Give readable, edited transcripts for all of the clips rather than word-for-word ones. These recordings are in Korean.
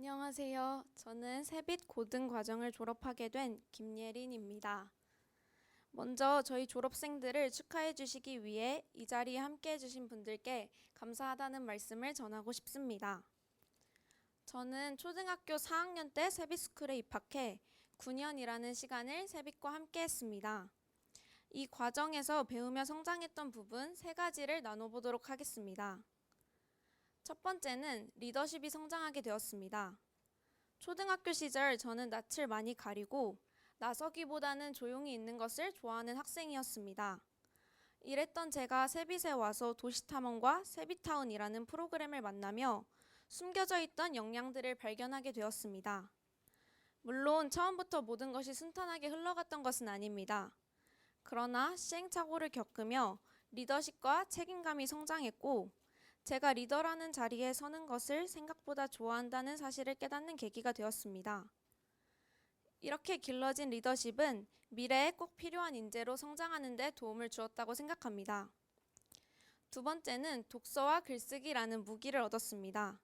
안녕하세요. 저는 세빛 고등과정을 졸업하게 된 김예린입니다. 먼저 저희 졸업생들을 축하해 주시기 위해 이 자리에 함께 해주신 분들께 감사하다는 말씀을 전하고 싶습니다. 저는 초등학교 4학년 때 세빛스쿨에 입학해 9년이라는 시간을 세빛과 함께 했습니다. 이 과정에서 배우며 성장했던 부분 3가지를 나눠보도록 하겠습니다. 첫 번째는 리더십이 성장하게 되었습니다. 초등학교 시절 저는 낯을 많이 가리고 나서기보다는 조용히 있는 것을 좋아하는 학생이었습니다. 이랬던 제가 세빛에 와서 도시탐험과 세빛타운이라는 프로그램을 만나며 숨겨져 있던 역량들을 발견하게 되었습니다. 물론 처음부터 모든 것이 순탄하게 흘러갔던 것은 아닙니다. 그러나 시행착오를 겪으며 리더십과 책임감이 성장했고 제가 리더라는 자리에 서는 것을 생각보다 좋아한다는 사실을 깨닫는 계기가 되었습니다. 이렇게 길러진 리더십은 미래에 꼭 필요한 인재로 성장하는 데 도움을 주었다고 생각합니다. 두 번째는 독서와 글쓰기라는 무기를 얻었습니다.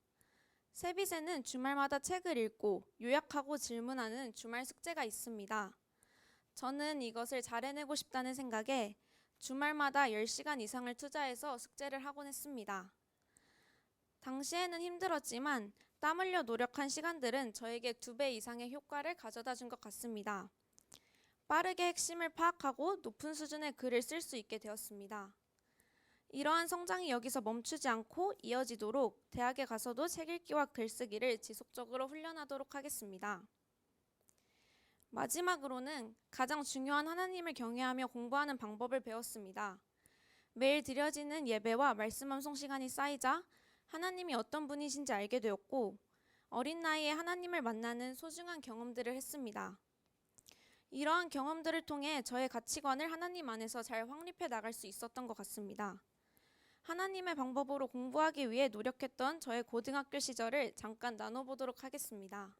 세빛에는 주말마다 책을 읽고 요약하고 질문하는 주말 숙제가 있습니다. 저는 이것을 잘 해내고 싶다는 생각에 주말마다 10시간 이상을 투자해서 숙제를 하곤 했습니다. 당시에는 힘들었지만 땀 흘려 노력한 시간들은 저에게 2배 이상의 효과를 가져다 준 것 같습니다. 빠르게 핵심을 파악하고 높은 수준의 글을 쓸 수 있게 되었습니다. 이러한 성장이 여기서 멈추지 않고 이어지도록 대학에 가서도 책 읽기와 글쓰기를 지속적으로 훈련하도록 하겠습니다. 마지막으로는 가장 중요한 하나님을 경외하며 공부하는 방법을 배웠습니다. 매일 드려지는 예배와 말씀 암송 시간이 쌓이자 하나님이 어떤 분이신지 알게 되었고 어린 나이에 하나님을 만나는 소중한 경험들을 했습니다. 이러한 경험들을 통해 저의 가치관을 하나님 안에서 잘 확립해 나갈 수 있었던 것 같습니다. 하나님의 방법으로 공부하기 위해 노력했던 저의 고등학교 시절을 잠깐 나눠보도록 하겠습니다.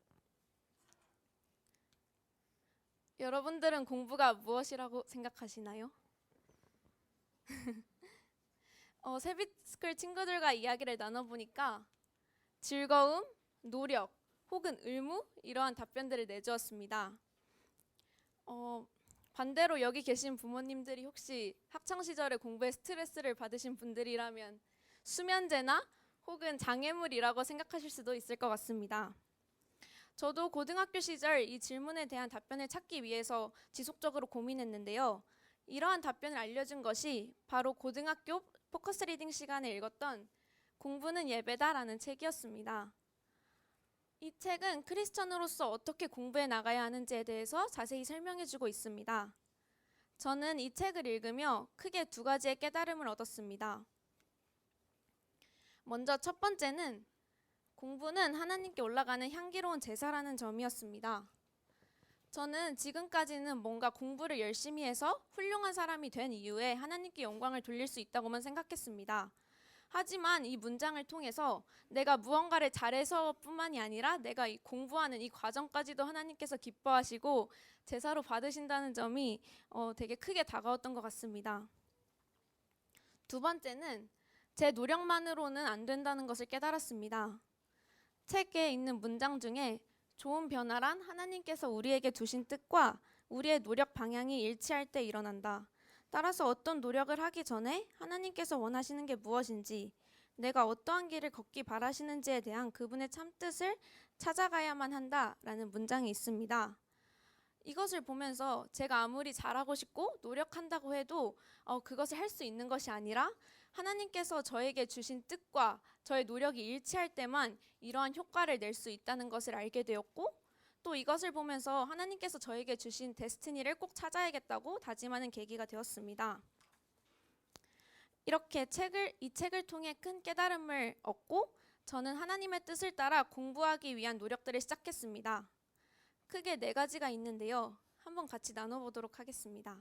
여러분들은 공부가 무엇이라고 생각하시나요? 세빛스쿨 친구들과 이야기를 나눠보니까 즐거움, 노력, 혹은 의무 이러한 답변들을 내주었습니다. 반대로 여기 계신 부모님들이 혹시 학창시절에 공부에 스트레스를 받으신 분들이라면 수면제나 혹은 장애물이라고 생각하실 수도 있을 것 같습니다. 저도 고등학교 시절 이 질문에 대한 답변을 찾기 위해서 지속적으로 고민했는데요. 이러한 답변을 알려준 것이 바로 고등학교 포커스 리딩 시간에 읽었던 공부는 예배다라는 책이었습니다. 이 책은 크리스천으로서 어떻게 공부해 나가야 하는지에 대해서 자세히 설명해주고 있습니다. 저는 이 책을 읽으며 크게 2가지의 깨달음을 얻었습니다. 먼저 첫 번째는 공부는 하나님께 올라가는 향기로운 제사라는 점이었습니다. 저는 지금까지는 뭔가 공부를 열심히 해서 훌륭한 사람이 된 이후에 하나님께 영광을 돌릴 수 있다고만 생각했습니다. 하지만 이 문장을 통해서 내가 무언가를 잘해서 뿐만이 아니라 내가 공부하는 이 과정까지도 하나님께서 기뻐하시고 제사로 받으신다는 점이 되게 크게 다가왔던 것 같습니다. 두 번째는 제 노력만으로는 안 된다는 것을 깨달았습니다. 책에 있는 문장 중에 좋은 변화란 하나님께서 우리에게 두신 뜻과 우리의 노력 방향이 일치할 때 일어난다. 따라서 어떤 노력을 하기 전에 하나님께서 원하시는 게 무엇인지, 내가 어떠한 길을 걷기 바라시는지에 대한 그분의 참뜻을 찾아가야만 한다라는 문장이 있습니다. 이것을 보면서 제가 아무리 잘하고 싶고 노력한다고 해도 그것을 할 수 있는 것이 아니라 하나님께서 저에게 주신 뜻과 저의 노력이 일치할 때만 이러한 효과를 낼 수 있다는 것을 알게 되었고, 또 이것을 보면서 하나님께서 저에게 주신 데스티니를 꼭 찾아야겠다고 다짐하는 계기가 되었습니다. 이렇게 이 책을 통해 큰 깨달음을 얻고 저는 하나님의 뜻을 따라 공부하기 위한 노력들을 시작했습니다. 크게 4가지가 있는데요. 한번 같이 나눠보도록 하겠습니다.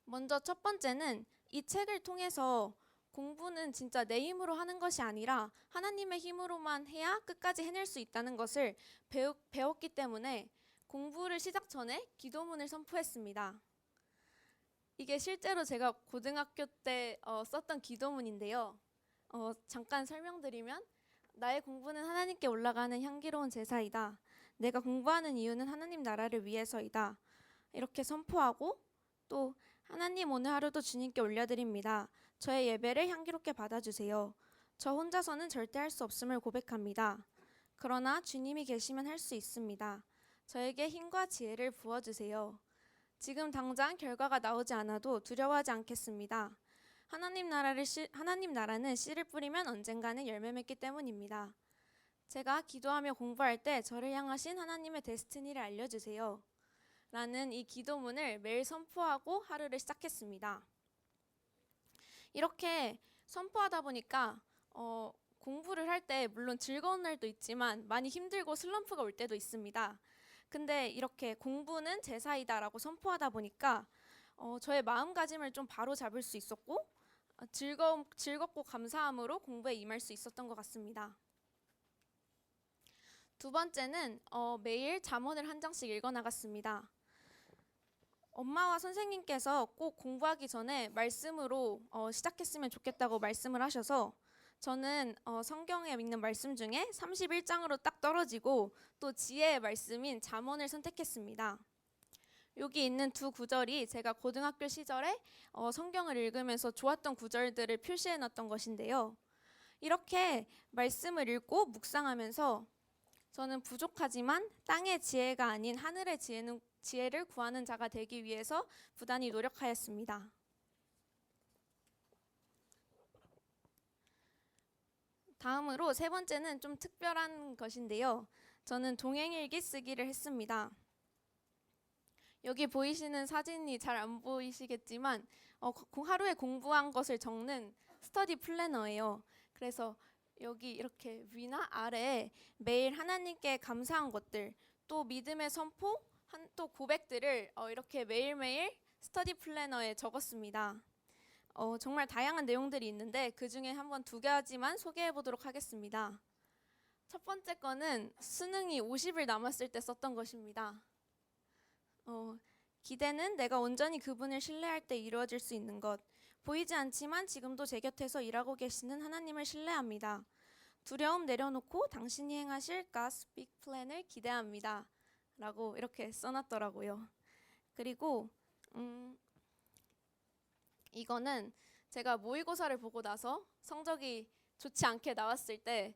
먼저 첫 번째는 이 책을 통해서 공부는 진짜 내 힘으로 하는 것이 아니라 하나님의 힘으로만 해야 끝까지 해낼 수 있다는 것을 배웠기 때문에 공부를 시작 전에 기도문을 선포했습니다. 이게 실제로 제가 고등학교 때 썼던 기도문인데요. 잠깐 설명드리면 나의 공부는 하나님께 올라가는 향기로운 제사이다. 내가 공부하는 이유는 하나님 나라를 위해서이다. 이렇게 선포하고 또 하나님 오늘 하루도 주님께 올려드립니다. 저의 예배를 향기롭게 받아주세요. 저 혼자서는 절대 할 수 없음을 고백합니다. 그러나 주님이 계시면 할 수 있습니다. 저에게 힘과 지혜를 부어주세요. 지금 당장 결과가 나오지 않아도 두려워하지 않겠습니다. 하나님 나라는 씨를 뿌리면 언젠가는 열매 맺기 때문입니다. 제가 기도하며 공부할 때 저를 향하신 하나님의 데스티니를 알려주세요. 라는 이 기도문을 매일 선포하고 하루를 시작했습니다. 이렇게 선포하다 보니까 공부를 할 때 물론 즐거운 날도 있지만 많이 힘들고 슬럼프가 올 때도 있습니다. 근데 이렇게 공부는 제사이다라고 선포하다 보니까 저의 마음가짐을 좀 바로 잡을 수 있었고 즐겁고 감사함으로 공부에 임할 수 있었던 것 같습니다. 두 번째는 매일 잠언을 한 장씩 읽어 나갔습니다. 엄마와 선생님께서 꼭 공부하기 전에 말씀으로 시작했으면 좋겠다고 말씀을 하셔서 저는 성경에 있는 말씀 중에 31장으로 딱 떨어지고 또 지혜의 말씀인 잠언을 선택했습니다. 여기 있는 두 구절이 제가 고등학교 시절에 성경을 읽으면서 좋았던 구절들을 표시해 놨던 것인데요. 이렇게 말씀을 읽고 묵상하면서 저는 부족하지만 땅의 지혜가 아닌 하늘의 지혜를 구하는 자가 되기 위해서 부단히 노력하였습니다. 다음으로 세 번째는 좀 특별한 것인데요. 저는 동행일기 쓰기를 했습니다. 여기 보이시는 사진이 잘 안 보이시겠지만 하루에 공부한 것을 적는 스터디 플래너예요. 그래서 여기 이렇게 위나 아래에 매일 하나님께 감사한 것들, 또 믿음의 선포, 또 고백들을 이렇게 매일매일 스터디 플래너에 적었습니다. 정말 다양한 내용들이 있는데 그 중에 한번 두 가지만 소개해 보도록 하겠습니다. 첫 번째 거는 수능이 50일 남았을 때 썼던 것입니다. 기대는 내가 온전히 그분을 신뢰할 때 이루어질 수 있는 것. 보이지 않지만 지금도 제 곁에서 일하고 계시는 하나님을 신뢰합니다. 두려움 내려놓고 당신이 행하실 God's Big Plan을 기대합니다. 라고 이렇게 써놨더라고요. 그리고 이거는 제가 모의고사를 보고 나서 성적이 좋지 않게 나왔을 때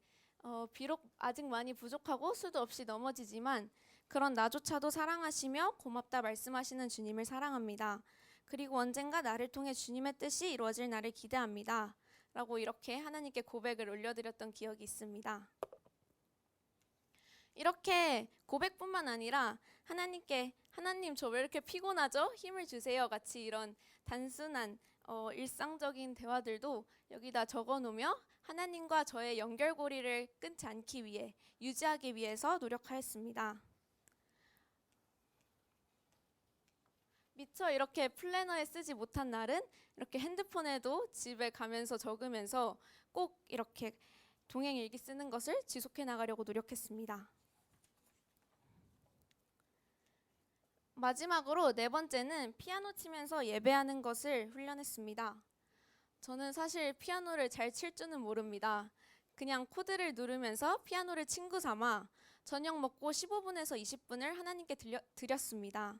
비록 아직 많이 부족하고 수도 없이 넘어지지만 그런 나조차도 사랑하시며 고맙다 말씀하시는 주님을 사랑합니다. 그리고 언젠가 나를 통해 주님의 뜻이 이루어질 날을 기대합니다. 라고 이렇게 하나님께 고백을 올려드렸던 기억이 있습니다. 이렇게 고백뿐만 아니라 하나님께 하나님 저 왜 이렇게 피곤하죠? 힘을 주세요. 같이 이런 단순한 일상적인 대화들도 여기다 적어놓으며 하나님과 저의 연결고리를 끊지 않기 위해 유지하기 위해서 노력하였습니다. 미처 이렇게 플래너에 쓰지 못한 날은 이렇게 핸드폰에도 집에 가면서 적으면서 꼭 이렇게 동행일기 쓰는 것을 지속해 나가려고 노력했습니다. 마지막으로 네 번째는 피아노 치면서 예배하는 것을 훈련했습니다. 저는 사실 피아노를 잘 칠 줄은 모릅니다. 그냥 코드를 누르면서 피아노를 친구 삼아 저녁 먹고 15분에서 20분을 하나님께 드렸습니다.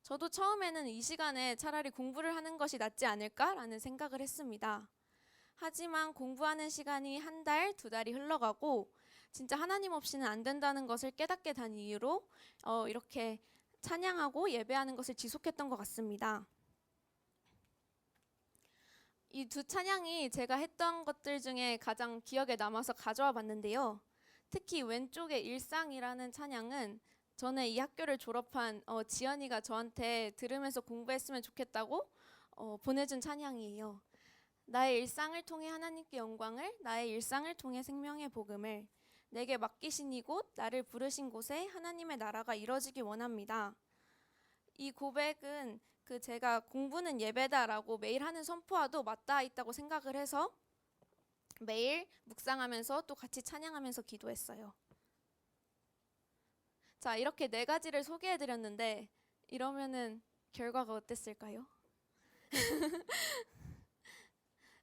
저도 처음에는 이 시간에 차라리 공부를 하는 것이 낫지 않을까라는 생각을 했습니다. 하지만 공부하는 시간이 한 달, 두 달이 흘러가고 진짜 하나님 없이는 안 된다는 것을 깨닫게 된 이유로 이렇게 찬양하고 예배하는 것을 지속했던 것 같습니다. 이 두 찬양이 제가 했던 것들 중에 가장 기억에 남아서 가져와 봤는데요. 특히 왼쪽의 일상이라는 찬양은 전에 이 학교를 졸업한 지연이가 저한테 들으면서 공부했으면 좋겠다고 보내준 찬양이에요. 나의 일상을 통해 하나님께 영광을, 나의 일상을 통해 생명의 복음을, 내게 맡기신 이곳, 나를 부르신 곳에 하나님의 나라가 이뤄지기 원합니다. 이 고백은 제가 공부는 예배다라고 매일 하는 선포와도 맞닿아 있다고 생각을 해서 매일 묵상하면서 또 같이 찬양하면서 기도했어요. 자, 이렇게 네 가지를 소개해드렸는데 이러면은 결과가 어땠을까요?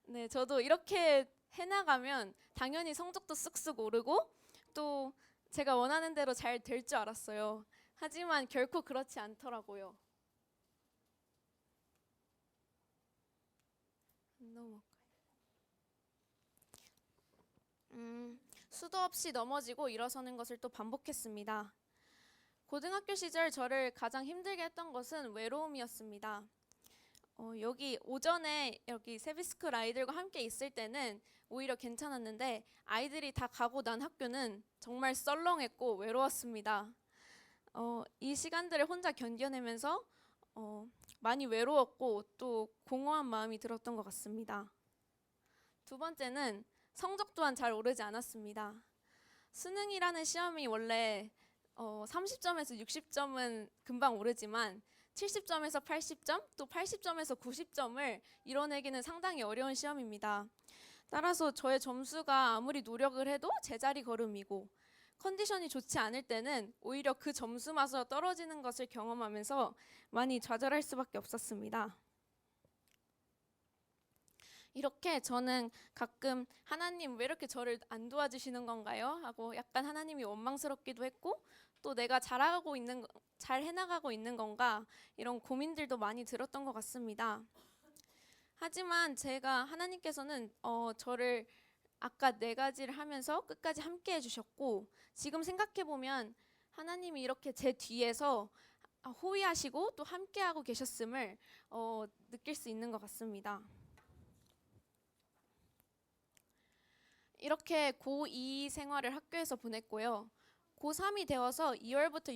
네, 저도 이렇게 해나가면 당연히 성적도 쑥쑥 오르고 또 제가 원하는 대로 잘 될 줄 알았어요. 하지만 결코 그렇지 않더라고요. 넘어갈까요? 수도 없이 넘어지고 일어서는 것을 또 반복했습니다. 고등학교 시절 저를 가장 힘들게 했던 것은 외로움이었습니다. 여기 오전에 여기 세비스쿨 아이들과 함께 있을 때는 오히려 괜찮았는데 아이들이 다 가고 난 학교는 정말 썰렁했고 외로웠습니다. 이 시간들을 혼자 견뎌내면서 많이 외로웠고 또 공허한 마음이 들었던 것 같습니다. 두 번째는 성적 또한 잘 오르지 않았습니다. 수능이라는 시험이 원래 30점에서 60점은 금방 오르지만 70점에서 80점, 또 80점에서 90점을 이뤄내기는 상당히 어려운 시험입니다. 따라서 저의 점수가 아무리 노력을 해도 제자리 걸음이고 컨디션이 좋지 않을 때는 오히려 그 점수마저 떨어지는 것을 경험하면서 많이 좌절할 수밖에 없었습니다. 이렇게 저는 가끔 하나님 왜 이렇게 저를 안 도와주시는 건가요? 하고 약간 하나님이 원망스럽기도 했고 또 내가 잘 해나가고 있는 건가 이런 고민들도 많이 들었던 것 같습니다. 하지만 제가 하나님께서는 저를 아까 네 가지를 하면서 끝까지 함께 해주셨고 지금 생각해 보면 하나님이 이렇게 제 뒤에서 호위하시고 또 함께하고 계셨음을 느낄 수 있는 것 같습니다. 이렇게 고2 생활을 학교에서 보냈고요. 고3이 되어서 2월부터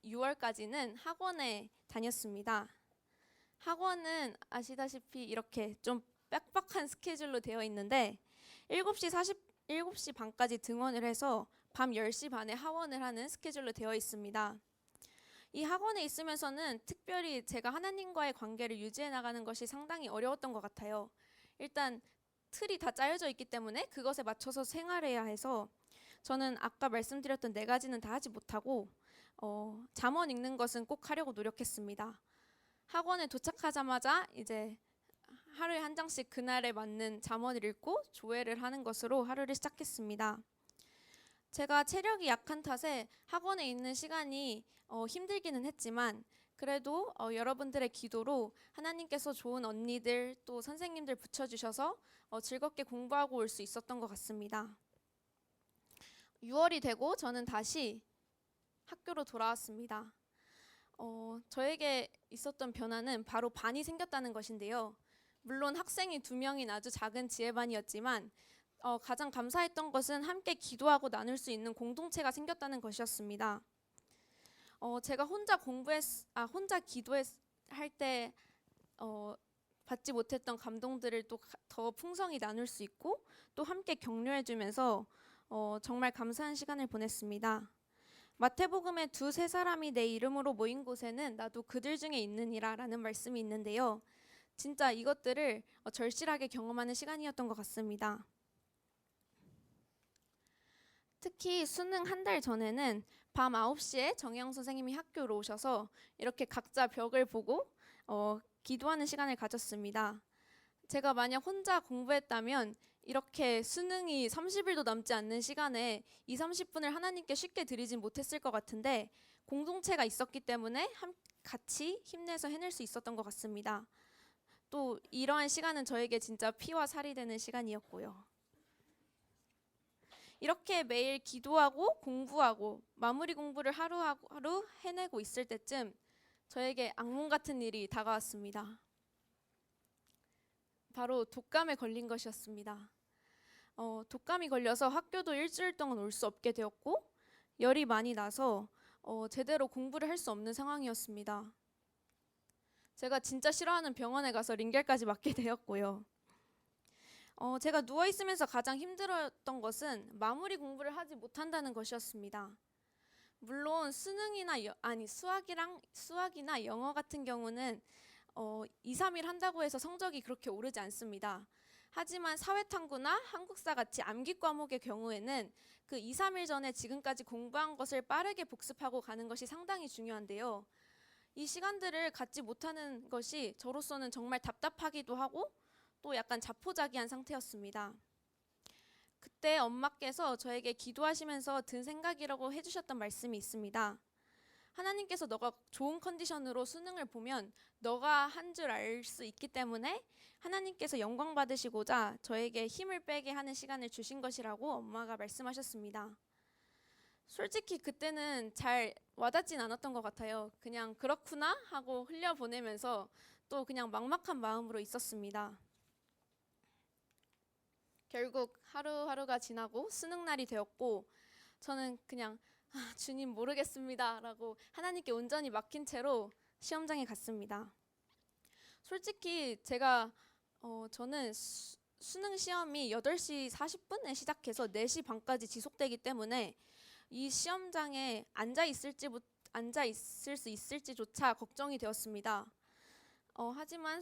6월까지는 학원에 다녔습니다. 학원은 아시다시피 이렇게 좀 빡빡한 스케줄로 되어 있는데 7시 반까지 등원을 해서 밤 10시 반에 하원을 하는 스케줄로 되어 있습니다. 이 학원에 있으면서는 특별히 제가 하나님과의 관계를 유지해 나가는 것이 상당히 어려웠던 것 같아요. 일단 틀이 다 짜여져 있기 때문에 그것에 맞춰서 생활해야 해서 저는 아까 말씀드렸던 네 가지는 다 하지 못하고 잠언 읽는 것은 꼭 하려고 노력했습니다. 학원에 도착하자마자 이제 하루에 한 장씩 그날에 맞는 잠언을 읽고 조회를 하는 것으로 하루를 시작했습니다. 제가 체력이 약한 탓에 학원에 있는 시간이 힘들기는 했지만 그래도 여러분들의 기도로 하나님께서 좋은 언니들 또 선생님들 붙여주셔서 즐겁게 공부하고 올 수 있었던 것 같습니다. 6월이 되고 저는 다시 학교로 돌아왔습니다. 저에게 있었던 변화는 바로 반이 생겼다는 것인데요. 물론 학생이 2명인 아주 작은 지혜반이었지만 가장 감사했던 것은 함께 기도하고 나눌 수 있는 공동체가 생겼다는 것이었습니다. 제가 혼자 기도할 때 받지 못했던 감동들을 또 더 풍성히 나눌 수 있고 또 함께 격려해주면서 정말 감사한 시간을 보냈습니다. 마태복음에 2-3사람이 내 이름으로 모인 곳에는 나도 그들 중에 있느니라 라는 말씀이 있는데요. 진짜 이것들을 절실하게 경험하는 시간이었던 것 같습니다. 특히 수능 한 달 전에는 밤 9시에 정영 선생님이 학교로 오셔서 이렇게 각자 벽을 보고 기도하는 시간을 가졌습니다. 제가 만약 혼자 공부했다면 이렇게 수능이 30일도 남지 않는 시간에 20-30분을 하나님께 쉽게 드리진 못했을 것 같은데 공동체가 있었기 때문에 같이 힘내서 해낼 수 있었던 것 같습니다. 또 이러한 시간은 저에게 진짜 피와 살이 되는 시간이었고요. 이렇게 매일 기도하고 공부하고 마무리 공부를 하루 해내고 있을 때쯤 저에게 악몽 같은 일이 다가왔습니다. 바로 독감에 걸린 것이었습니다. 독감이 걸려서 학교도 일주일 동안 올 수 없게 되었고 열이 많이 나서 제대로 공부를 할 수 없는 상황이었습니다. 제가 진짜 싫어하는 병원에 가서 링겔까지 맞게 되었고요. 제가 누워있으면서 가장 힘들었던 것은 마무리 공부를 하지 못한다는 것이었습니다. 물론 수학이나 영어 같은 경우는 2-3일 한다고 해서 성적이 그렇게 오르지 않습니다. 하지만 사회탐구나 한국사 같이 암기 과목의 경우에는 그 2-3일 전에 지금까지 공부한 것을 빠르게 복습하고 가는 것이 상당히 중요한데요. 이 시간들을 갖지 못하는 것이 저로서는 정말 답답하기도 하고 또 약간 자포자기한 상태였습니다. 그때 엄마께서 저에게 기도하시면서 든 생각이라고 해주셨던 말씀이 있습니다. 하나님께서 너가 좋은 컨디션으로 수능을 보면 너가 한 줄 알 수 있기 때문에 하나님께서 영광 받으시고자 저에게 힘을 빼게 하는 시간을 주신 것이라고 엄마가 말씀하셨습니다. 솔직히 그때는 잘 와닿진 않았던 것 같아요. 그냥 그렇구나 하고 흘려보내면서 또 그냥 막막한 마음으로 있었습니다. 결국 하루하루가 지나고 수능날이 되었고 저는 그냥 주님 모르겠습니다 라고 하나님께 온전히 맡긴 채로 시험장에 갔습니다. 솔직히 저는 수능 시험이 8시 40분에 시작해서 4시 반까지 지속되기 때문에 이 시험장에 앉아 있을 수 있을지조차 걱정이 되었습니다. 하지만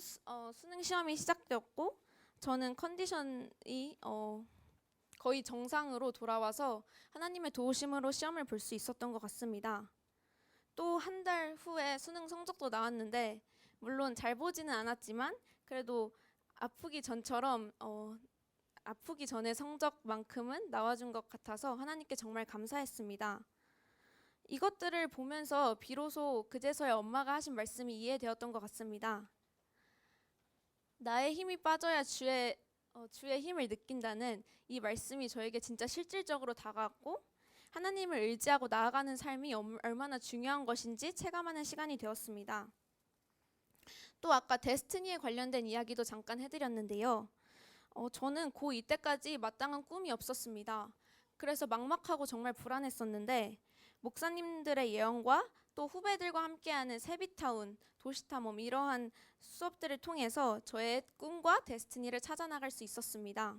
수능 시험이 시작되었고 저는 컨디션이 거의 정상으로 돌아와서 하나님의 도우심으로 시험을 볼 수 있었던 것 같습니다. 또 한 달 후에 수능 성적도 나왔는데 물론 잘 보지는 않았지만 그래도 아프기 전의 성적만큼은 나와준 것 같아서 하나님께 정말 감사했습니다. 이것들을 보면서 비로소 그제서야 엄마가 하신 말씀이 이해되었던 것 같습니다. 나의 힘이 빠져야 주의 힘을 느낀다는 이 말씀이 저에게 진짜 실질적으로 다가왔고 하나님을 의지하고 나아가는 삶이 얼마나 중요한 것인지 체감하는 시간이 되었습니다. 또 아까 데스티니에 관련된 이야기도 잠깐 해드렸는데요. 저는 고2 때까지 마땅한 꿈이 없었습니다. 그래서 막막하고 정말 불안했었는데 목사님들의 예언과 또 후배들과 함께하는 세비타운, 도시탐험 이러한 수업들을 통해서 저의 꿈과 데스티니를 찾아나갈 수 있었습니다.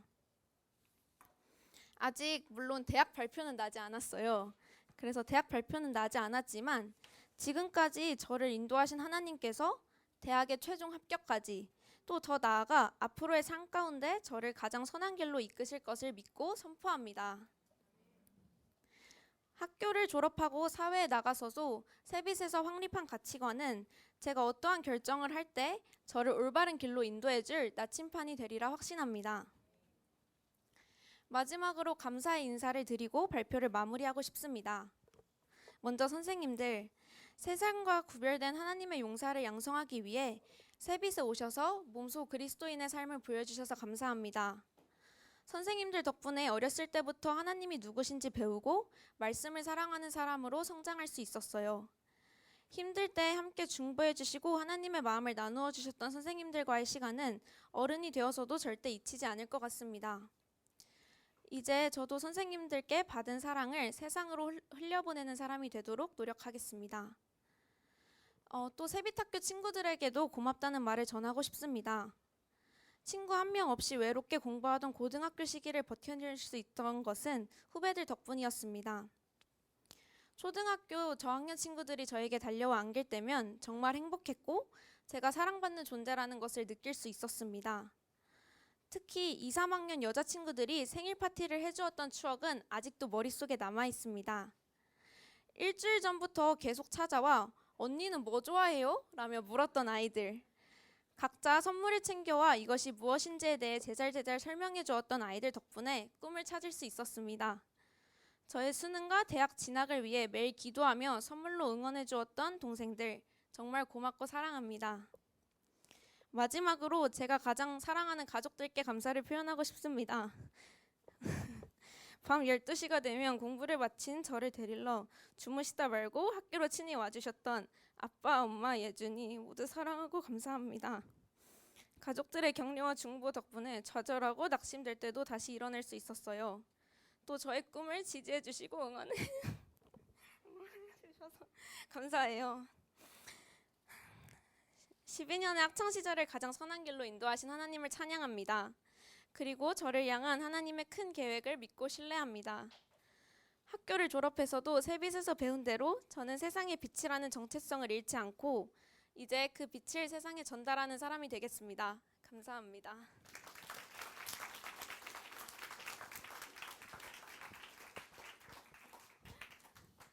아직 물론 대학 발표는 나지 않았어요. 그래서 대학 발표는 나지 않았지만 지금까지 저를 인도하신 하나님께서 대학의 최종 합격까지 또 더 나아가 앞으로의 삶 가운데 저를 가장 선한 길로 이끄실 것을 믿고 선포합니다. 학교를 졸업하고 사회에 나가서도 세빛에서 확립한 가치관은 제가 어떠한 결정을 할 때 저를 올바른 길로 인도해줄 나침판이 되리라 확신합니다. 마지막으로 감사의 인사를 드리고 발표를 마무리하고 싶습니다. 먼저 선생님들, 세상과 구별된 하나님의 용사를 양성하기 위해 세빛에 오셔서 몸소 그리스도인의 삶을 보여주셔서 감사합니다. 선생님들 덕분에 어렸을 때부터 하나님이 누구신지 배우고 말씀을 사랑하는 사람으로 성장할 수 있었어요. 힘들 때 함께 중보해 주시고 하나님의 마음을 나누어 주셨던 선생님들과의 시간은 어른이 되어서도 절대 잊히지 않을 것 같습니다. 이제 저도 선생님들께 받은 사랑을 세상으로 흘려보내는 사람이 되도록 노력하겠습니다. 또 세빛학교 친구들에게도 고맙다는 말을 전하고 싶습니다. 친구 한 명 없이 외롭게 공부하던 고등학교 시기를 버텨낼 수 있던 것은 후배들 덕분이었습니다. 초등학교 저학년 친구들이 저에게 달려와 안길 때면 정말 행복했고 제가 사랑받는 존재라는 것을 느낄 수 있었습니다. 특히 2, 3학년 여자친구들이 생일 파티를 해주었던 추억은 아직도 머릿속에 남아있습니다. 일주일 전부터 계속 찾아와 언니는 뭐 좋아해요? 라며 물었던 아이들. 각자 선물을 챙겨와 이것이 무엇인지에 대해 제잘제잘 설명해 주었던 아이들 덕분에 꿈을 찾을 수 있었습니다. 저의 수능과 대학 진학을 위해 매일 기도하며 선물로 응원해 주었던 동생들 정말 고맙고 사랑합니다. 마지막으로 제가 가장 사랑하는 가족들께 감사를 표현하고 싶습니다. 밤 12시가 되면 공부를 마친 저를 데리러 주무시다 말고 학교로 친히 와주셨던 아빠, 엄마, 예준이 모두 사랑하고 감사합니다. 가족들의 격려와 중보 덕분에 좌절하고 낙심될 때도 다시 일어날 수 있었어요. 또 저의 꿈을 지지해 주시고 응원해 주셔서 감사해요. 12년의 학창시절을 가장 선한 길로 인도하신 하나님을 찬양합니다. 그리고 저를 향한 하나님의 큰 계획을 믿고 신뢰합니다. 학교를 졸업해서도 세빛에서 배운 대로 저는 세상의 빛이라는 정체성을 잃지 않고 이제 그 빛을 세상에 전달하는 사람이 되겠습니다. 감사합니다.